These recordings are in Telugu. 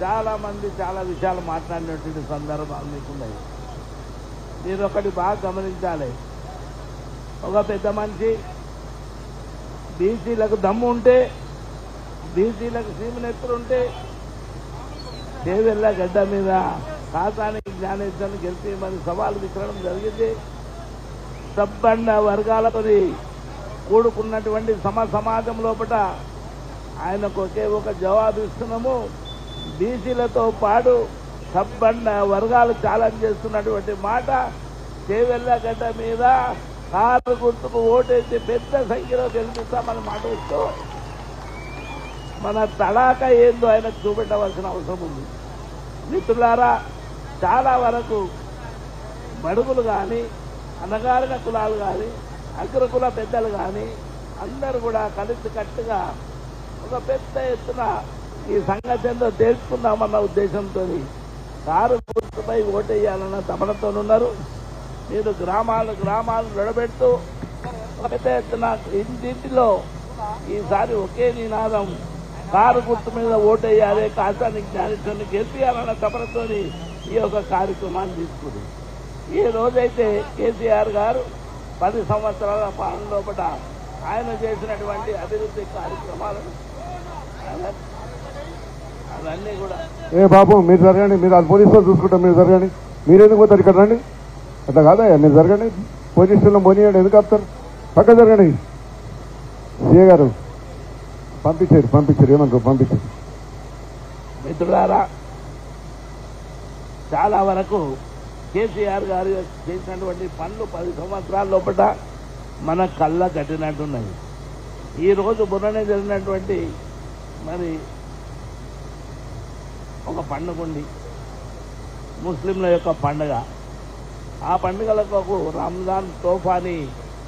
చాలా మంది చాలా విషయాలు మాట్లాడినటువంటి సందర్భాలు మీకున్నాయి. మీరు ఒకటి బాగా గమనించాలి. ఒక పెద్ద మనిషి బీసీలకు దమ్ము ఉంటే, బీసీలకు సీమనెత్తులు ఉంటే చేవెళ్ళ గడ్డ మీద కాకాని జ్ఞానేశ్వరుని గెలిపి మరి సవాలు విసరడం జరిగింది. సబ్బండ వర్గాలతో కూడుకున్నటువంటి సమాజం లోపల ఆయనకు ఒకే ఒక జవాబు ఇస్తున్నాము. బీసీలతో పాటు సబ్బండ వర్గాలు ఛాలెంజ్ చేస్తున్నటువంటి మాట, చేవెళ్ళ గడ్డ మీద కారు గుర్తుకు ఓటేసి పెద్ద సంఖ్యలో గెలిపిస్తామని మాట ఇస్తూ మన తడాక ఏందో ఆయనకు చూపెట్టవలసిన అవసరం ఉంది. మిత్రులారా, చాలా వరకు బడుగులు కానీ, అణగారిన కులాలు కానీ, అగ్రకుల పెద్దలు కానీ అందరూ కూడా కలిసి కట్టుగా ఒక పెద్ద ఎత్తున ఈ సంగతి ఏందో తెలుసుకుందామన్న ఉద్దేశంతో కారు గుర్తుపై ఓటేయాలన్న తపనతోనున్నారు. మీరు గ్రామాలు నిలబెడుతూ ఒక పెద్ద ఎత్తున ఇంటింటిలో ఈసారి ఒకే నినాదం, కారు గుర్తు మీద ఓటేయాలి, కాసాని జ్ఞానేశ్వరుని గెలిపియాలన్న తపనతో ఈ యొక్క కార్యక్రమాన్ని తీసుకుంది. ఈ రోజైతే కేసీఆర్ గారు 10 సంవత్సరాల పాలన లోపల ఆయన చేసినటువంటి అభివృద్ధి కార్యక్రమాలను అవన్నీ కూడా బాబు మీరు జరగండి, మీరు అది పోలీసులో చూసుకుంటాం, మీరు జరగండి. మీరు ఎందుకు పోతారు ఇక్కడ రండి, అట్లా కాదా, మీరు జరగండి. పోలీసులో పోనీయండి, ఎందుకు ఆపుతారు, పక్క జరగండి. సీఏ గారు పంపించారు ఏమనుకో పంపించారు. మిత్రులారా, చాలా వరకు కేసీఆర్ గారు చేసినటువంటి పనులు 10 సంవత్సరాల లోపల మన కళ్ళ కట్టినట్టున్నాయి. ఈరోజు మొన్ననే జరిగినటువంటి మరి ఒక పండుగ ఉంది, ముస్లింల యొక్క పండుగ. ఆ పండుగలకు రంజాన్ తోఫాని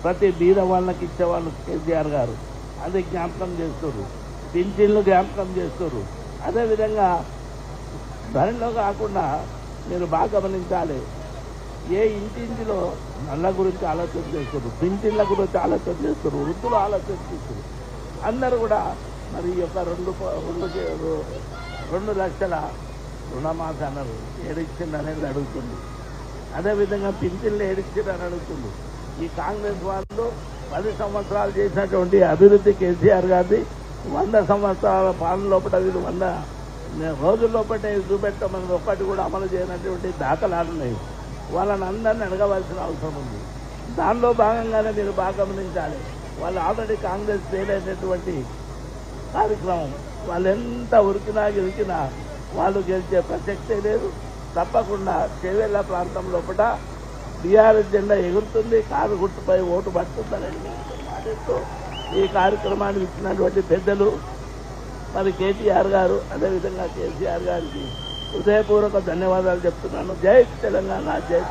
ప్రతి బీద వాళ్ళకి ఇచ్చేవాళ్ళు కేసీఆర్ గారు. అది జ్ఞాపకం చేస్తారు, పింఛన్లు జ్ఞాపకం చేస్తారు. అదేవిధంగా ధరలో కాకుండా మీరు బాగా గమనించాలి, ఏ ఇంటింటిలో నల్ల గురించి ఆలోచన చేస్తారు, పింఛన్ల గురించి ఆలోచన చేస్తారు, వృద్ధులు ఆలోచన చేస్తారు. అందరూ కూడా మరి ఈ యొక్క 2 లక్షల రుణమాఫీ అన్నారు, ఏడిచ్చింది అనేది అడుగుతుంది. అదేవిధంగా పింఛన్లు ఏడిచ్చిందని అడుగుతుంది. ఈ కాంగ్రెస్ వాళ్ళు 10 సంవత్సరాలు చేసినటువంటి అభివృద్ధి కేసీఆర్ గారిది 100 సంవత్సరాల పాలన లోపల వీళ్ళు 100 రోజుల లోపల చూపెట్టమని ఒక్కటి కూడా అమలు చేయనటువంటి దాఖలాలు ఉన్నాయి. వాళ్ళని అందరినీ అడగవలసిన అవసరం ఉంది. దానిలో భాగంగానే మీరు బాగా గమనించాలి, వాళ్ళు ఆల్రెడీ కాంగ్రెస్ చేయలేనటువంటి కార్యక్రమం. వాళ్ళు ఎంత ఉరికినా వాళ్ళు గెలిచే ప్రసక్తే లేదు. తప్పకుండా చేవెళ్ళ ప్రాంతం లోపల బీఆర్ఎస్ జెండా ఎగురుతుంది, కారు గుర్తుపై ఓటు పడుతుందని మాటిస్తూ ఈ కార్యక్రమాన్ని ఇచ్చినటువంటి పెద్దలు మరి కేటీఆర్ గారు, అదేవిధంగా కేసీఆర్ గారికి హృదయపూర్వక ధన్యవాదాలు చెప్తున్నాను. జై తెలంగాణ, జై